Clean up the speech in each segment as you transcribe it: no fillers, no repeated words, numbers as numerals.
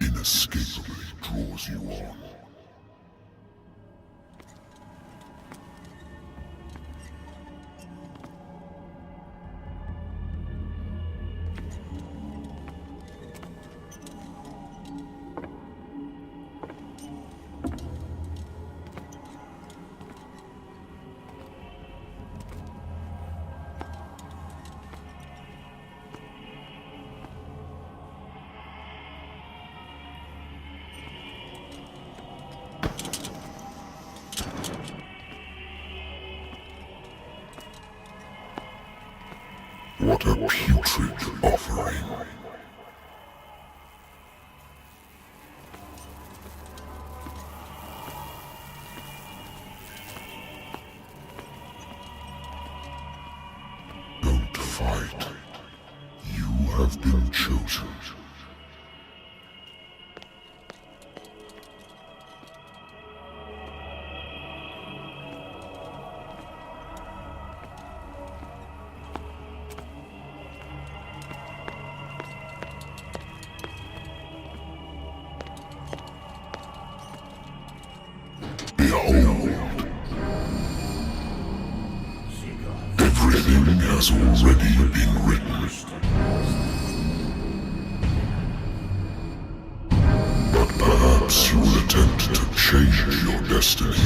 Inescapably draws you on. What a putrid offering. Don't fight. You have been chosen. Everything has already been written. But perhaps you will attempt to change your destiny.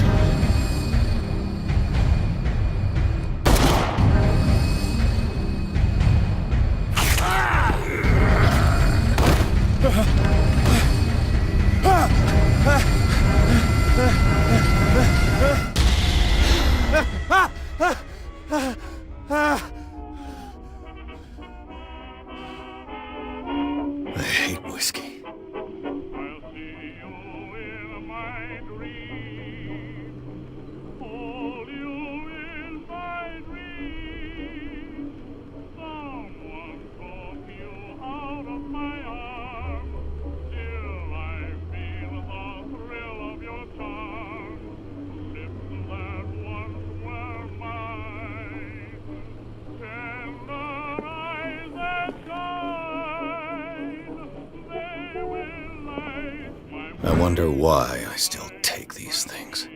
I hate whiskey. I wonder why I still take these things.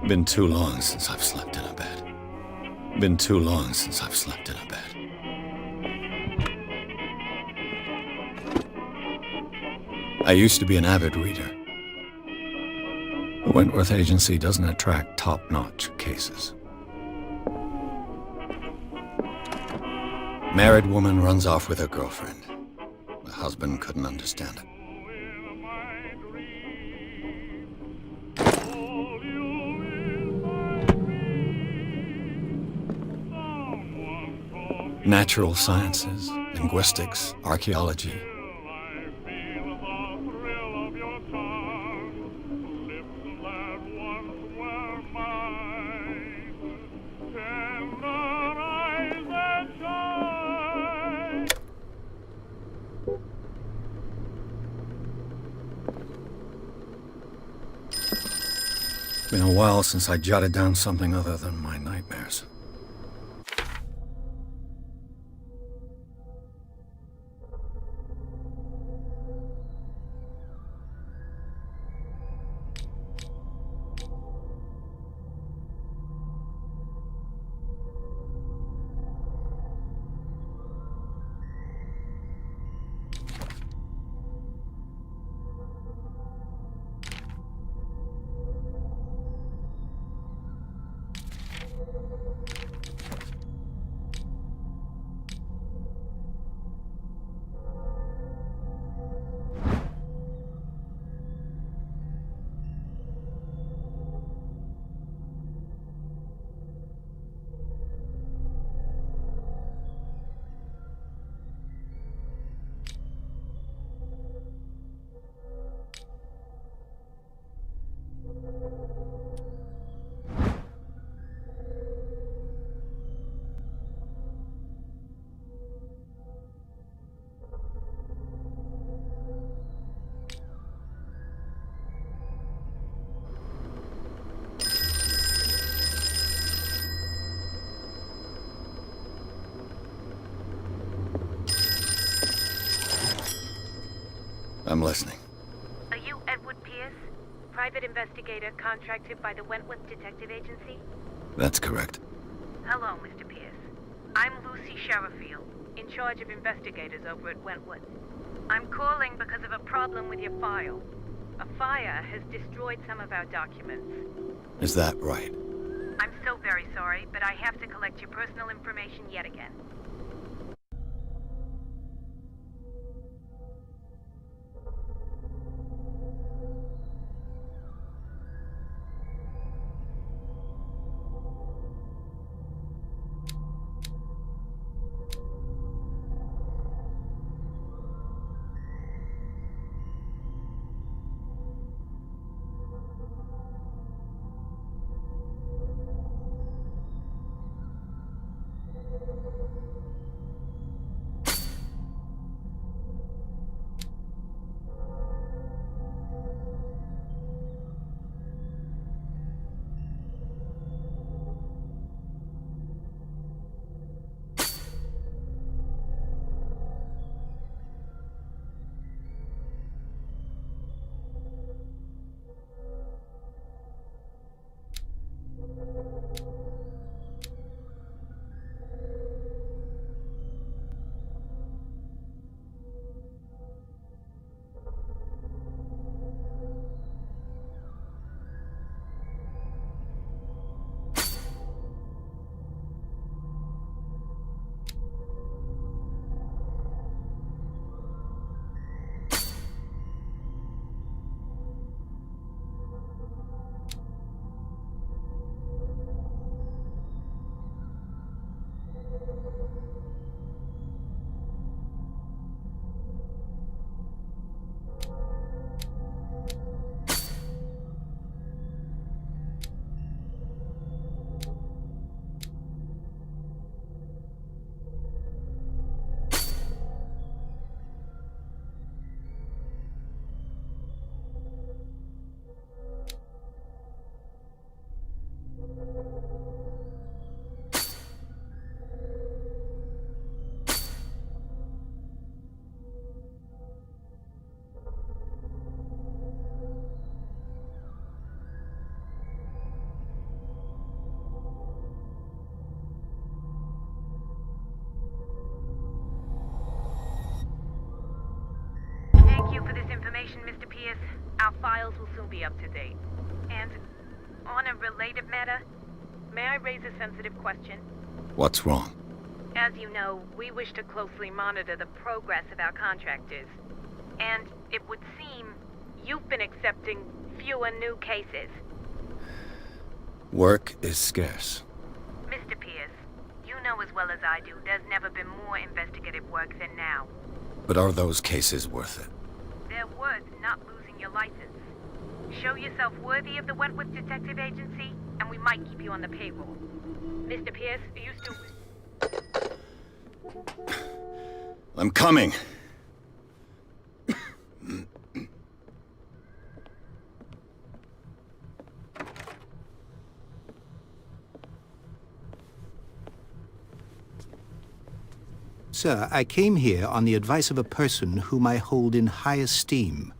Been too long since I've slept in a bed. Been too long since I've slept in a bed. I used to be an avid reader. The Wentworth Agency doesn't attract top-notch cases. Married woman runs off with her girlfriend. The husband couldn't understand it. Natural sciences, linguistics, archaeology. Been a while since I jotted down something other than my nightmares. I'm listening. Are you Edward Pierce, private investigator contracted by the Wentworth Detective Agency? That's correct. Hello, Mr. Pierce. I'm Lucy Sherifield, in charge of investigators over at Wentworth. I'm calling because of a problem with your file. A fire has destroyed some of our documents. Is that right? I'm so very sorry, but I have to collect your personal information yet again. Thank you for this information, Mr. Pierce. Our files will soon be up to date. And on a related matter, may I raise a sensitive question? What's wrong? As you know, we wish to closely monitor the progress of our contractors. And it would seem you've been accepting fewer new cases. Work is scarce. Mr. Pierce, you know as well as I do, there's never been more investigative work than now. But are those cases worth it? They're worth not losing your license. Show yourself worthy of the Wentworth Detective Agency, and we might keep you on the payroll. Mr. Pierce, are you still... I'm coming. Sir, I came here on the advice of a person whom I hold in high esteem,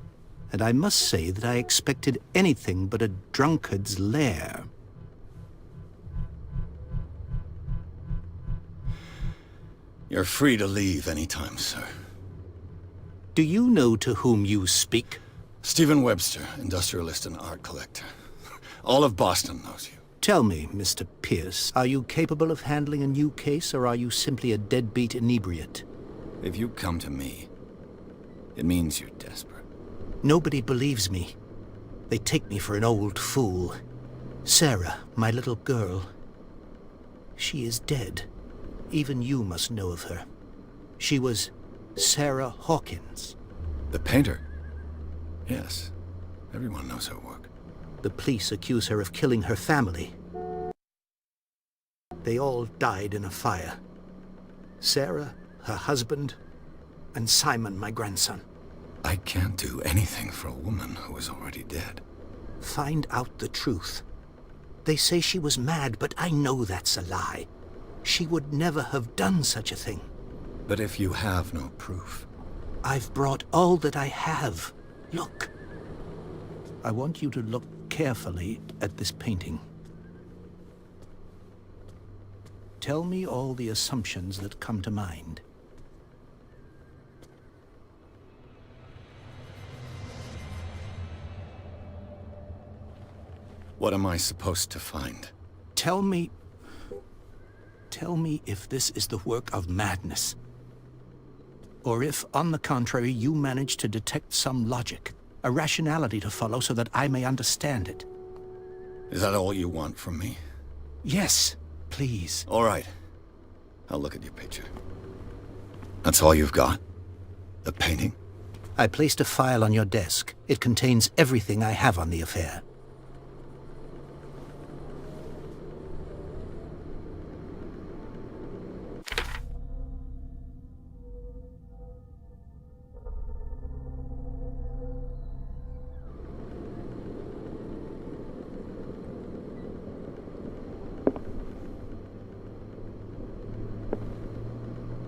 and I must say that I expected anything but a drunkard's lair. You're free to leave anytime, sir. Do you know to whom you speak? Stephen Webster, industrialist and art collector. All of Boston knows you. Tell me, Mr. Pierce, are you capable of handling a new case, or are you simply a deadbeat inebriate? If you come to me, it means you're desperate. Nobody believes me. They take me for an old fool. Sarah, my little girl, she is dead. Even you must know of her. She was Sarah Hawkins. The painter? Yes. Everyone knows her work. The police accuse her of killing her family. They all died in a fire. Sarah, her husband, and Simon, my grandson. I can't do anything for a woman who is already dead. Find out the truth. They say she was mad, but I know that's a lie. She would never have done such a thing. But if you have no proof, I've brought all that I have. Look. I want you to look carefully at this painting. Tell me all the assumptions that come to mind. What am I supposed to find? Tell me if this is the work of madness. Or if, on the contrary, you manage to detect some logic, a rationality to follow so that I may understand it. Is that all you want from me? Yes, please. All right. I'll look at your picture. That's all you've got? The painting? I placed a file on your desk. It contains everything I have on the affair.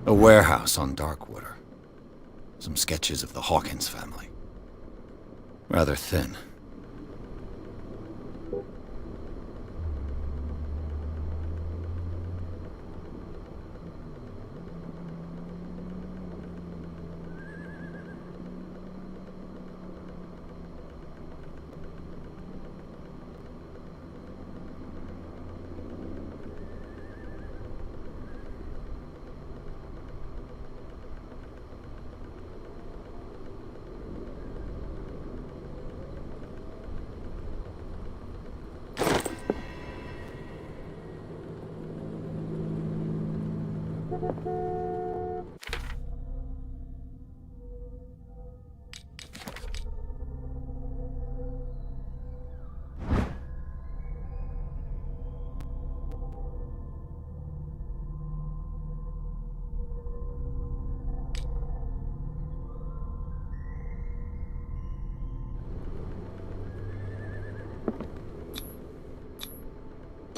A warehouse on Darkwater. Some sketches of the Hawkins family. Rather thin.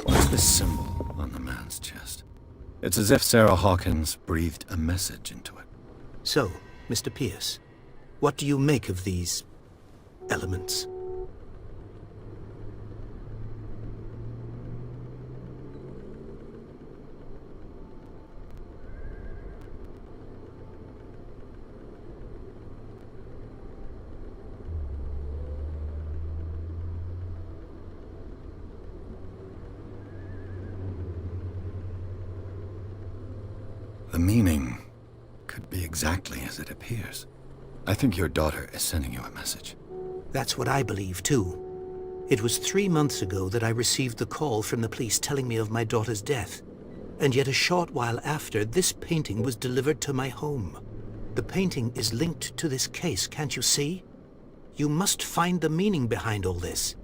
What's this symbol on the man's chest? It's as if Sarah Hawkins breathed a message into it. So, Mr. Pierce, what do you make of these elements? The meaning could be exactly as it appears. I think your daughter is sending you a message. That's what I believe, too. It was 3 months ago that I received the call from the police telling me of my daughter's death. And yet a short while after, this painting was delivered to my home. The painting is linked to this case, can't you see? You must find the meaning behind all this.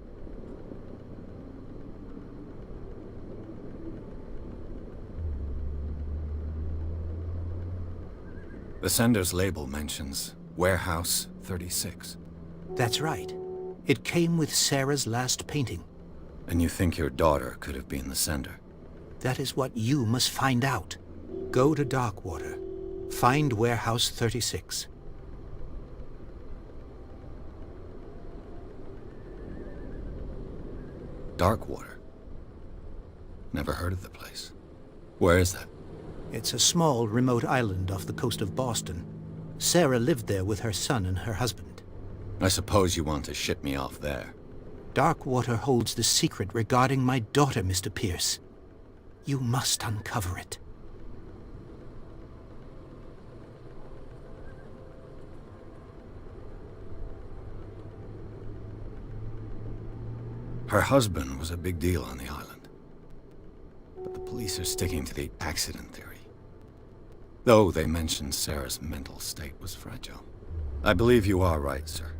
The sender's label mentions Warehouse 36. That's right. It came with Sarah's last painting. And you think your daughter could have been the sender? That is what you must find out. Go to Darkwater. Find Warehouse 36. Darkwater? Never heard of the place. Where is that? It's a small, remote island off the coast of Boston. Sarah lived there with her son and her husband. I suppose you want to ship me off there. Darkwater holds the secret regarding my daughter, Mr. Pierce. You must uncover it. Her husband was a big deal on the island. But the police are sticking to the accident theory. Though they mentioned Sarah's mental state was fragile. I believe you are right, sir.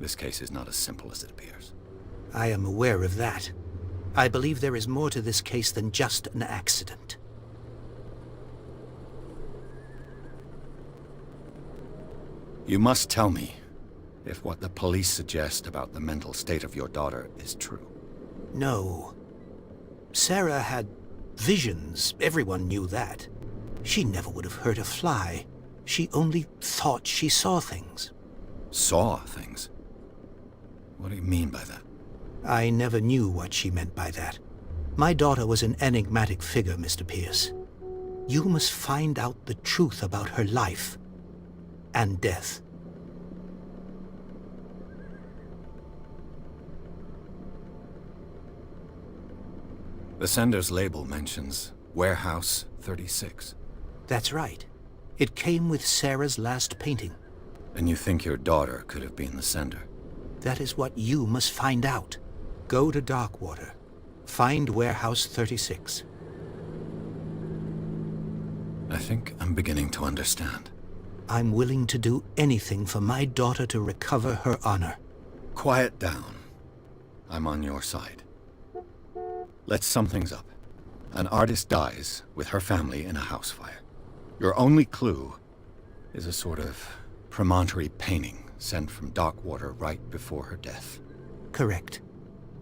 This case is not as simple as it appears. I am aware of that. I believe there is more to this case than just an accident. You must tell me if what the police suggest about the mental state of your daughter is true. No. Sarah had visions. Everyone knew that. She never would have hurt a fly. She only thought she saw things. Saw things? What do you mean by that? I never knew what she meant by that. My daughter was an enigmatic figure, Mr. Pierce. You must find out the truth about her life and death. The sender's label mentions Warehouse 36. That's right. It came with Sarah's last painting. And you think your daughter could have been the sender? That is what you must find out. Go to Darkwater. Find Warehouse 36. I think I'm beginning to understand. I'm willing to do anything for my daughter to recover her honor. Quiet down. I'm on your side. Let's sum things up. An artist dies with her family in a house fire. Your only clue is a sort of promontory painting sent from Darkwater right before her death. Correct.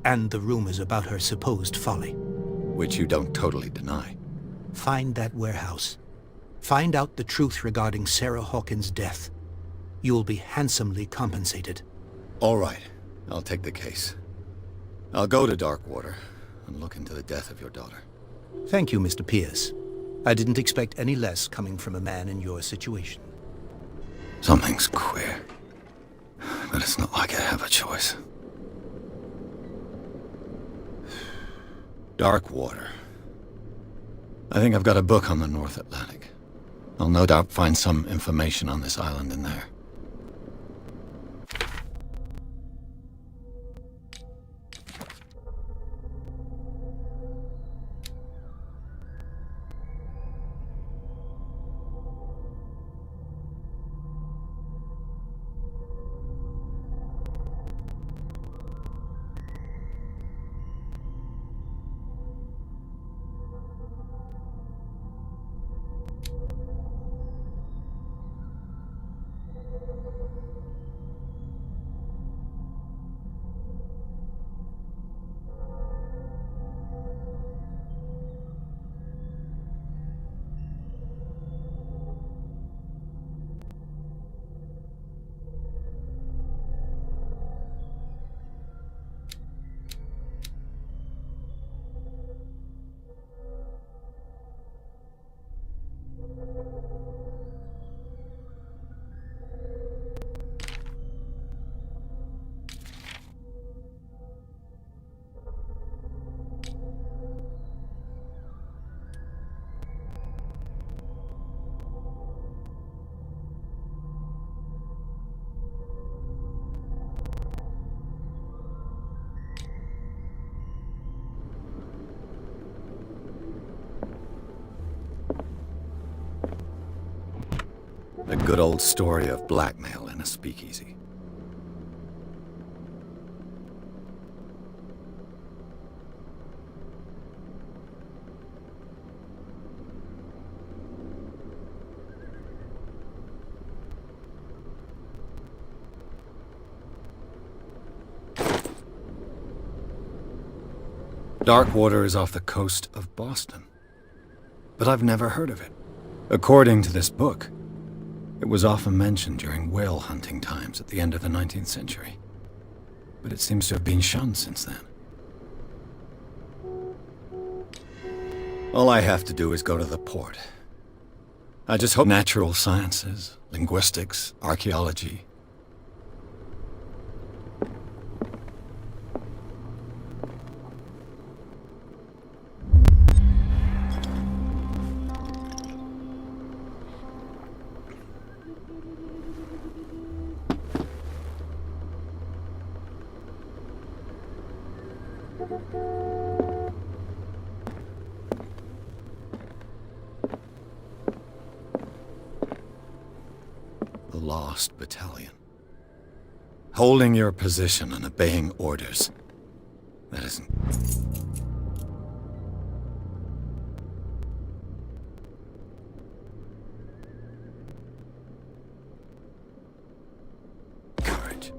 And the rumors about her supposed folly. Which you don't totally deny. Find that warehouse. Find out the truth regarding Sarah Hawkins' death. You'll be handsomely compensated. All right. I'll take the case. I'll go to Darkwater and look into the death of your daughter. Thank you, Mr. Pierce. I didn't expect any less coming from a man in your situation. Something's queer. But it's not like I have a choice. Darkwater. I think I've got a book on the North Atlantic. I'll no doubt find some information on this island in there. A good old story of blackmail in a speakeasy. Darkwater is off the coast of Boston. But I've never heard of it. According to this book, it was often mentioned during whale hunting times at the end of the 19th century. But it seems to have been shunned since then. All I have to do is go to the port. I just hope natural sciences, linguistics, archaeology. The Lost Battalion. Holding your position and obeying orders. That isn't... courage.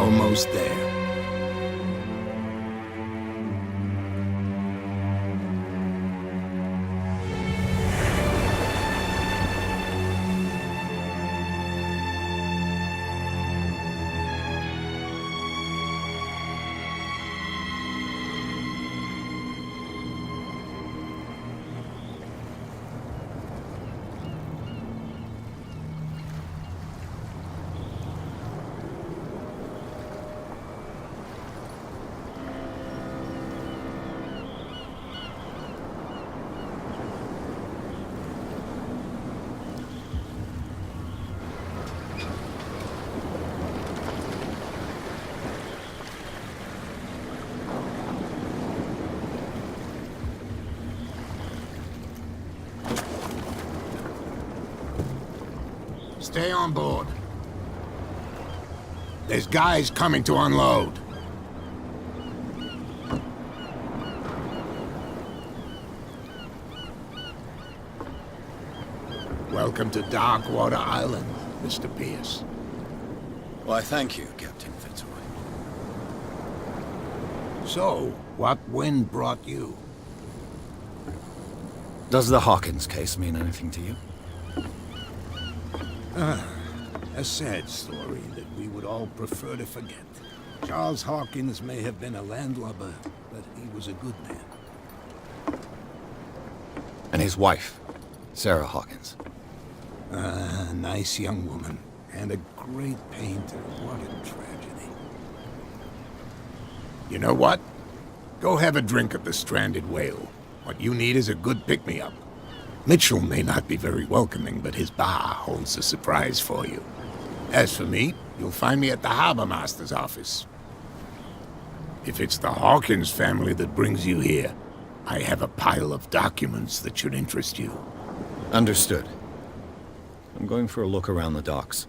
almost there. Stay on board. There's guys coming to unload. Welcome to Darkwater Island, Mr. Pierce. Why, thank you, Captain Fitzroy. So, what wind brought you? Does the Hawkins case mean anything to you? A sad story that we would all prefer to forget. Charles Hawkins may have been a landlubber, but he was a good man. And his wife, Sarah Hawkins. A nice young woman, and a great painter. What a tragedy. You know what? Go have a drink at the Stranded Whale. What you need is a good pick-me-up. Mitchell may not be very welcoming, but his bar holds a surprise for you. As for me, you'll find me at the Harbor Master's office. If it's the Hawkins family that brings you here, I have a pile of documents that should interest you. Understood. I'm going for a look around the docks.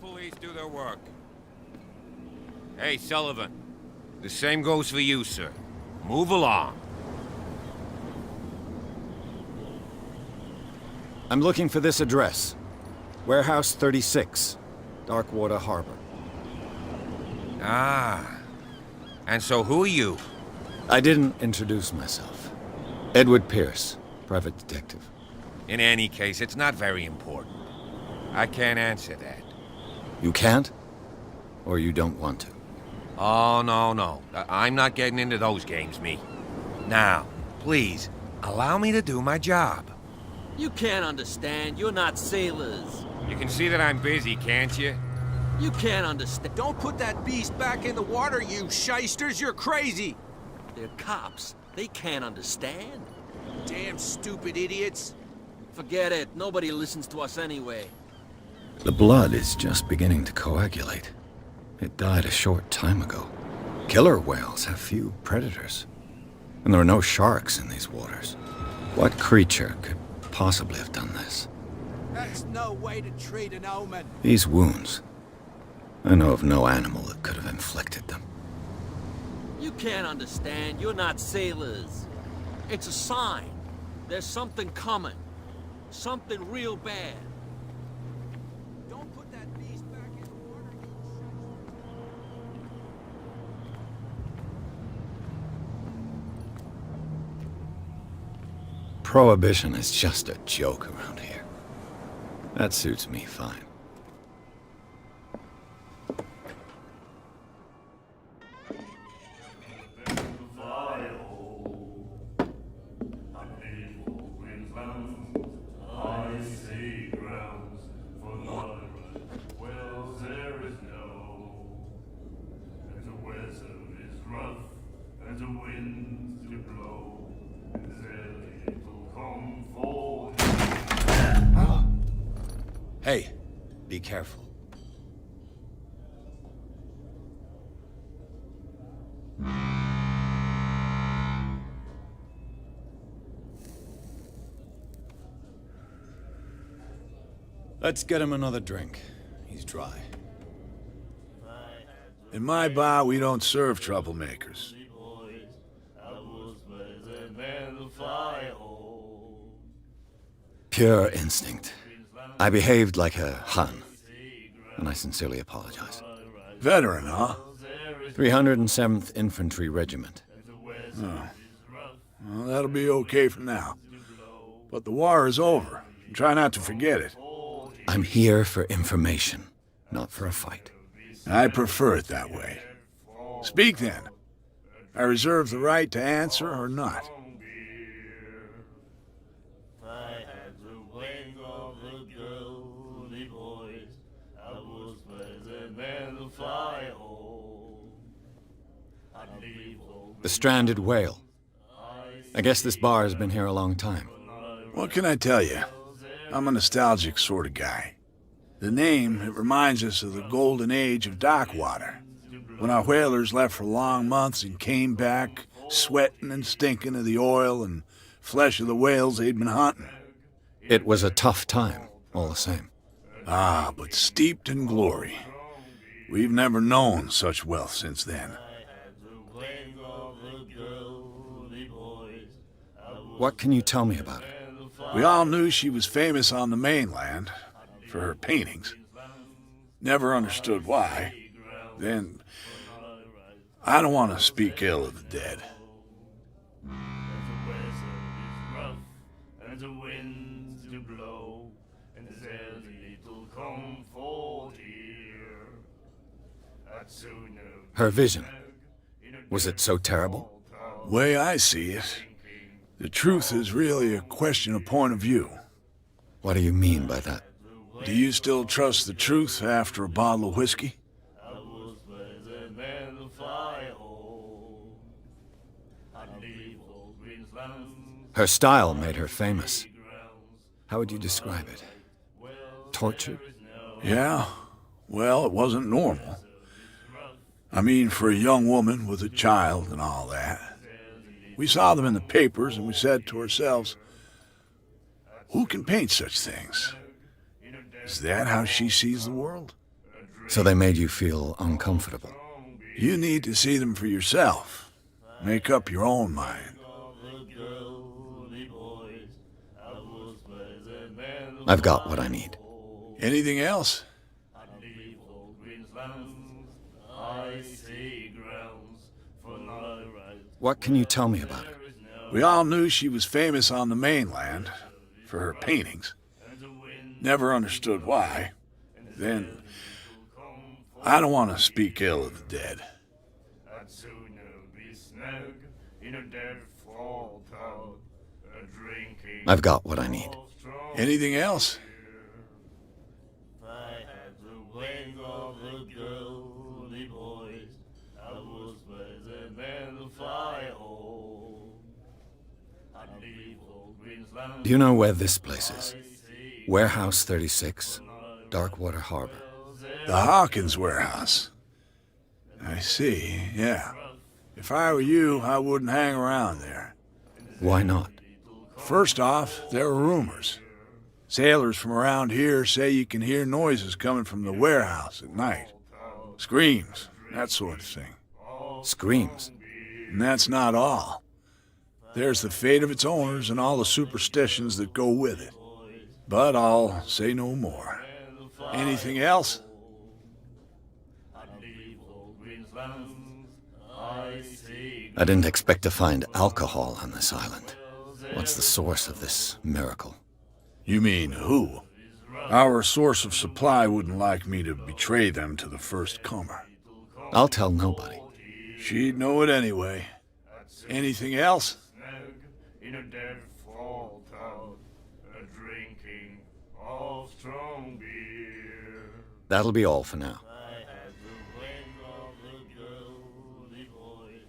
Police do their work. Hey, Sullivan. The same goes for you, sir. Move along. I'm looking for this address. Warehouse 36, Darkwater Harbor. Ah. And so who are you? I didn't introduce myself. Edward Pierce, private detective. In any case, it's not very important. I can't answer that. You can't? Or you don't want to? Oh, no. I'm not getting into those games, me. Now, please, Allow me to do my job. You can't understand. You're not sailors. You can see that I'm busy, can't you? You can't understand. Don't put that beast back in the water, you shysters! You're crazy! They're cops. They can't understand. Damn stupid idiots! Forget it. Nobody listens to us anyway. The blood is just beginning to coagulate. It died a short time ago. Killer whales have few predators. And there are no sharks in these waters. What creature could possibly have done this? That's no way to treat an omen! These wounds. I know of no animal that could have inflicted them. You can't understand. You're not sailors. It's a sign. There's something coming. Something real bad. Don't put that beast back in the water, you Prohibition is just a joke around here. That suits me fine. Hey, be careful. Let's get him another drink. He's dry. In my bar, we don't serve troublemakers. Pure instinct. I behaved like a Hun, and I sincerely apologize. Veteran, huh? 307th Infantry Regiment. Well, that'll be okay for now. But the war is over. Try not to forget it. I'm here for information, not for a fight. I prefer it that way. Speak then. I reserve the right to answer or not. The stranded whale. I guess this bar has been here a long time. What can I tell you? I'm a nostalgic sort of guy. The name, it reminds us of the golden age of dock water, when our whalers left for long months and came back sweating and stinking of the oil and flesh of the whales they'd been hunting. It was a tough time, all the same. Ah, but steeped in glory. We've never known such wealth since then. What can you tell me about her? We all knew she was famous on the mainland for her paintings. Never understood why. Then, I don't want to speak ill of the dead. Her vision. Was it so terrible? Way I see it, the truth is really a question of point of view. What do you mean by that? Do you still trust the truth after a bottle of whiskey? Her style made her famous. How would you describe it? Tortured? Yeah, well, it wasn't normal. I mean, for a young woman with a child and all that. We saw them in the papers and we said to ourselves, who can paint such things? Is that how she sees the world? So they made you feel uncomfortable. You need to see them for yourself. Make up your own mind. I've got what I need. Anything else? What can you tell me about her? We all knew she was famous on the mainland for her paintings. Never understood why. Then, I don't want to speak ill of the dead. I've got what I need. Anything else? Do you know where this place is? Warehouse 36, Darkwater Harbor. The Hawkins warehouse. I see, yeah. If I were you, I wouldn't hang around there. Why not? First off, there are rumors. Sailors from around here say you can hear noises coming from the warehouse at night. Screams, that sort of thing. Screams? And that's not all. There's the fate of its owners and all the superstitions that go with it. But I'll say no more. Anything else? I didn't expect to find alcohol on this island. What's the source of this miracle? You mean who? Our source of supply wouldn't like me to betray them to the first comer. I'll tell nobody. She'd know it anyway. Anything else? In a dead fall town, drinking of strong beer. That'll be all for now. I had the ways of the girly boys.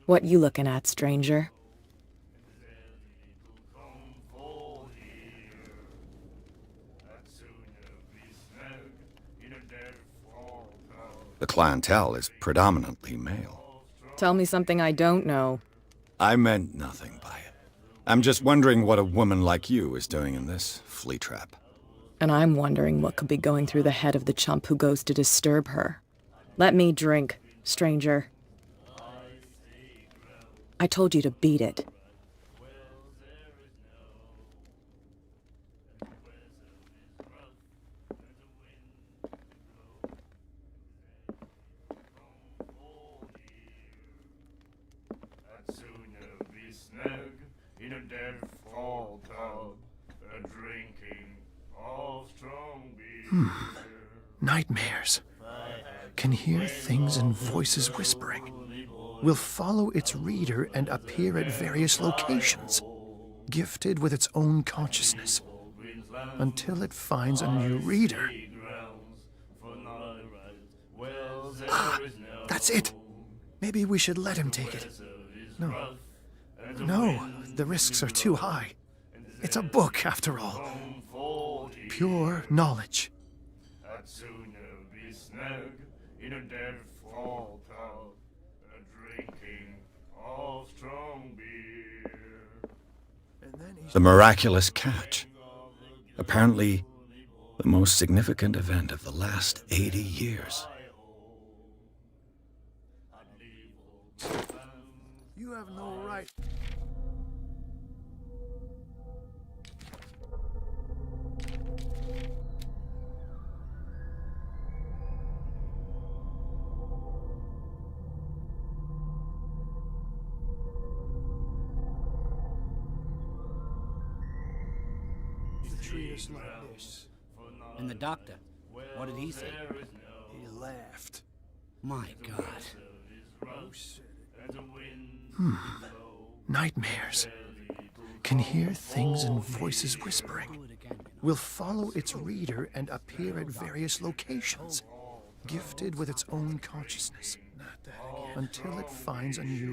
What you looking at, stranger? The clientele is predominantly male. Tell me something I don't know. I meant nothing by it. I'm just wondering what a woman like you is doing in this flea trap. And I'm wondering what could be going through the head of the chump who goes to disturb her. Let me drink, stranger. I told you to beat it. In a dead fall tub, drinking of strong beer. Nightmares. Can hear things and voices whispering. Will follow its reader and appear at various locations, gifted with its own consciousness, until it finds a new reader. Ah, that's it. Maybe we should let him take it. No, the risks are too high. It's a book, after all. Pure knowledge. In a dead fall tub, drinking of strong beer. The miraculous catch. Apparently, the most significant event of the last 80 years. You have no right. Treat us like this. And the doctor, what did he say? He laughed. My God. Nightmares. Can hear things and voices whispering. Will follow its reader and appear at various locations, gifted with its own consciousness, until it finds a new